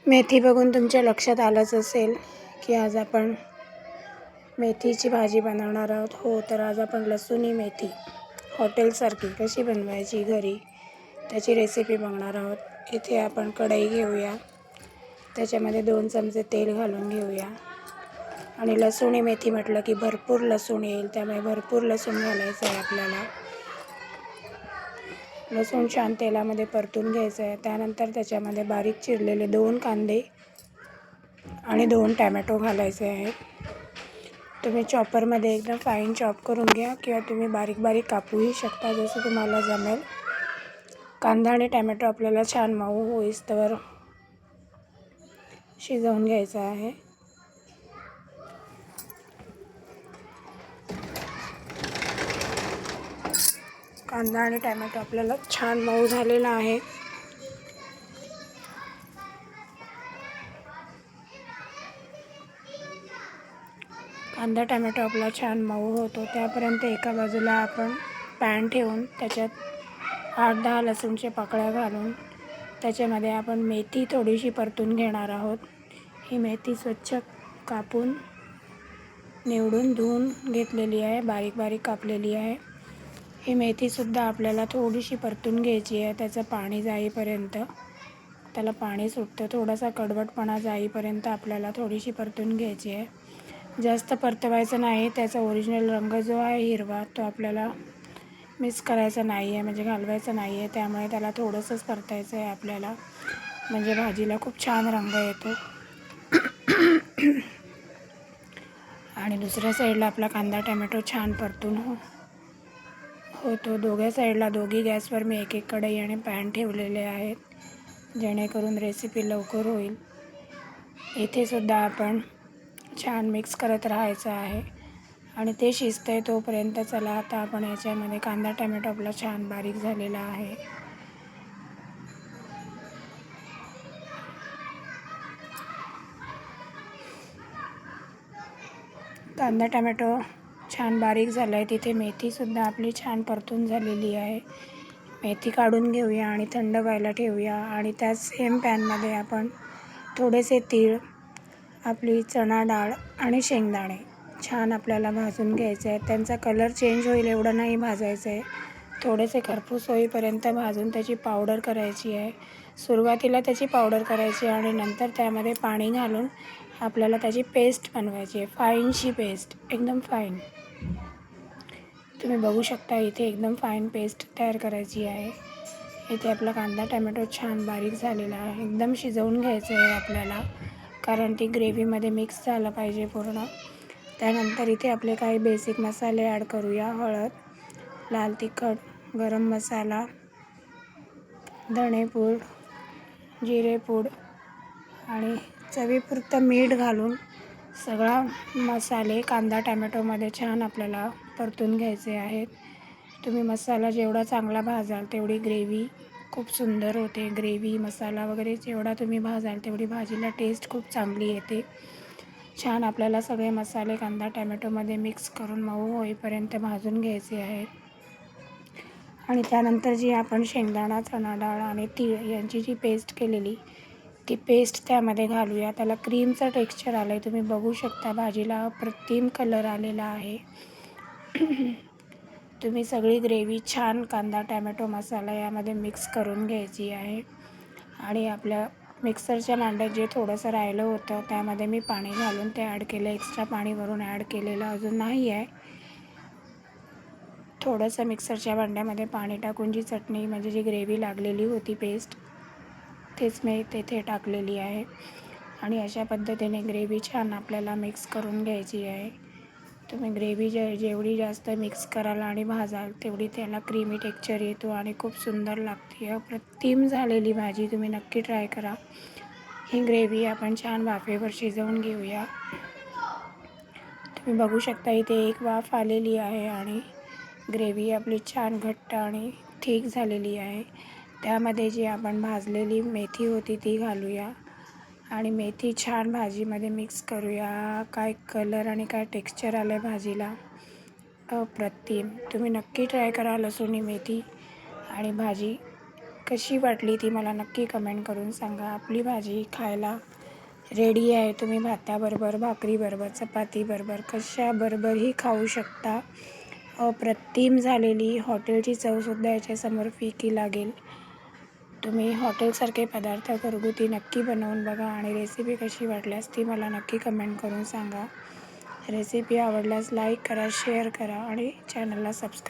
मेथी बघून तुमच्या लक्षात आलंच असेल की आज आपण मेथीची भाजी बनवणार आहोत. हो, तर आज आपण लसूणी मेथी हॉटेलसारखी कशी बनवायची घरी त्याची रेसिपी बघणार आहोत. इथे आपण कढई घेऊया, त्याच्यामध्ये 2 चमचे तेल घालून घेऊया. आणि लसूणी मेथी म्हटलं की भरपूर लसूण येईल, त्यामुळे भरपूर लसूण घालायचं आहे आपल्याला. लसूण छान तेलामध्ये परतून घ्यायचं आहे. त्यानंतर त्याच्यामध्ये बारीक चिरलेले 2 कांदे आणि 2 टॅमॅटो घालायचे आहेत. तुम्ही चॉपरमध्ये एकदम फाईन चॉप करून घ्या किंवा तुम्ही बारीक बारीक कापूही शकता, जसं तुम्हाला जमेल. कांदा आणि टॅमॅटो आपल्याला छान मऊ होईस्तोवर शिजवून घ्यायचं आहे. कांदा आणि टॅमॅटो आपल्याला छान मऊ झालेला आहे. कांदा टॅमॅटो आपला छान मऊ होतो त्यापर्यंत एका बाजूला आपण पॅन ठेवून त्याच्यात 8-10 लसूणच्या पाकळ्या घालून त्याच्यामध्ये आपण मेथी थोडीशी परतून घेणार आहोत. ही मेथी स्वच्छ कापून निवडून धुवून घेतलेली आहे, बारीक बारीक कापलेली आहे. ही मेथीसुद्धा आपल्याला थोडीशी परतून घ्यायची आहे. त्याचं पाणी जाईपर्यंत, त्याला पाणी सुटतं, थोडासा कडवटपणा जाईपर्यंत आपल्याला थोडीशी परतून घ्यायची आहे. जास्त परतवायचं नाही. त्याचा ओरिजिनल रंग जो आहे हिरवा, तो आपल्याला मिक्स करायचा नाही आहे, म्हणजे घालवायचा नाही आहे. त्यामुळे त्याला थोडंसंच परतायचं आहे आपल्याला, म्हणजे भाजीला खूप छान रंग येतो. आणि दुसऱ्या साईडला आपला कांदा टॅमॅटो छान परतून होतो. दोघ्या साईडला दोघी गॅसवर मी एक कढई आणि पॅन ठेवलेले आहेत, जेणेकरून रेसिपी लवकर होईल. इथे सुद्धा आपण छान मिक्स करत राहायचं आहे आणि ते शिजतं आहे तोपर्यंत. चला, आता आपण याच्यामध्ये कांदा टॅमॅटो आपला छान बारीक झालेला आहे. कांदा टॅमॅटो छान बारीक झाला आहे. तिथे मेथीसुद्धा आपली छान परतून झालेली आहे. मेथी काढून घेऊया आणि थंड व्हायला ठेवूया. आणि त्याच सेम पॅनमध्ये आपण थोडेसे तीळ, आपली चणा डाळ आणि शेंगदाणे छान आपल्याला भाजून घ्यायचे आहेत. त्यांचा कलर चेंज होईल एवढं नाही भाजायचं आहे, थोडेसे खरपूस होईपर्यंत भाजून त्याची पावडर करायची आहे. सुरुवातीला त्याची पावडर करायची आणि नंतर त्यामध्ये पाणी घालून आपल्याला त्याची पेस्ट बनवायची आहे, फाईनशी पेस्ट, एकदम फाईन. तुम्ही बघू शकता इथे एकदम फाईन पेस्ट तयार करायची आहे. इथे आपला कांदा टॅमॅटो छान बारीक झालेला आहे. एकदम शिजवून घ्यायचं आहे आपल्याला, कारण ती ग्रेव्हीमध्ये मिक्स झालं पाहिजे पूर्ण. त्यानंतर इथे आपले काही बेसिक मसाले ॲड करूया. हळद, लाल तिखट, गरम मसाला, धणेपूड, जिरेपूड आणि चवीपुरतं मीठ घालून सगळा मसाले कांदा टॅमॅटोमध्ये छान आपल्याला परतून घ्यायचे आहेत. तुम्ही मसाला जेवढा चांगला भाजाल तेवढी ग्रेव्ही खूप सुंदर होते. ग्रेव्ही मसाला वगैरे जेवढा तुम्ही भाजाल तेवढी भाजीला टेस्ट खूप चांगली येते. छान आपल्याला सगळे मसाले कांदा टॅमॅटोमध्ये मिक्स करून मऊ होईपर्यंत भाजून घ्यायचे आहेत. आणि त्यानंतर जी आपण शेंगदाणा, चणा डाळ आणि तीळ यांची जी पेस्ट केलेली, ती पेस्ट त्यामध्ये घालूया. त्याला क्रीमचं टेक्स्चर आलं आहे, तुम्ही बघू शकता. भाजीला अप्रतिम कलर आलेला आहे. तुम्ही सगळी ग्रेव्ही छान कांदा टॅमॅटो मसाला यामध्ये मिक्स करून घ्यायची आहे. आणि आपल्या मिक्सरच्या भांड्यात जे थोडंसं राहिलं होतं त्यामध्ये मी पाणी घालून ते ॲड केलं. एक्स्ट्रा पाणी वरून ॲड केलेलं अजून नाही आहे. थोडंसं मिक्सरच्या भांड्यामध्ये पाणी टाकून जी चटणी, म्हणजे जी ग्रेव्ही लागलेली होती पेस्ट, तेच मी तेथे टाकलेली आहे. आणि अशा पद्धतीने ग्रेव्ही छान आपल्याला मिक्स करून घ्यायची आहे. तुम्ही ग्रेव्ही जेवढी जास्त मिक्स कराल आणि भाजाल तेवढी त्याला क्रीमी टेक्स्चर येतो आणि खूप सुंदर लागते. अप्रतिम झालेली भाजी, तुम्ही नक्की ट्राय करा. ही ग्रेव्ही आपण छान वाफेवर शिजवून घेऊया. तुम्ही बघू शकता इथे एक वाफ आलेली आहे आणि ग्रेव्ही आपली छान घट्ट आणि थिक झालेली आहे. त्यामध्ये जी आपण भाजलेली मेथी होती ती घालूया आणि मेथी छान भाजीमध्ये मिक्स करूया. काय कलर आणि काय टेक्स्चर आलं आहे भाजीला, अप्रतिम. तुम्ही नक्की ट्राय करा लसूणी मेथी आणि भाजी कशी वाटली ती मला नक्की कमेंट करून सांगा. आपली भाजी खायला रेडी आहे. तुम्ही भाताबरोबर, भाकरीबरोबर, चपातीबरोबर कशाबरोबरही खाऊ शकता. अप्रतिम झालेली हॉटेलची चवसुद्धा याच्यासमोर फिकी लागेल. तुम्ही हॉटेलसारखे पदार्थ घरगुती नक्की बनवून बघा आणि रेसिपी कशी वाटल्यास ती मला नक्की कमेंट करून सांगा. रेसिपी आवडल्यास लाईक करा, शेअर करा आणि चॅनलला सबस्क्राईब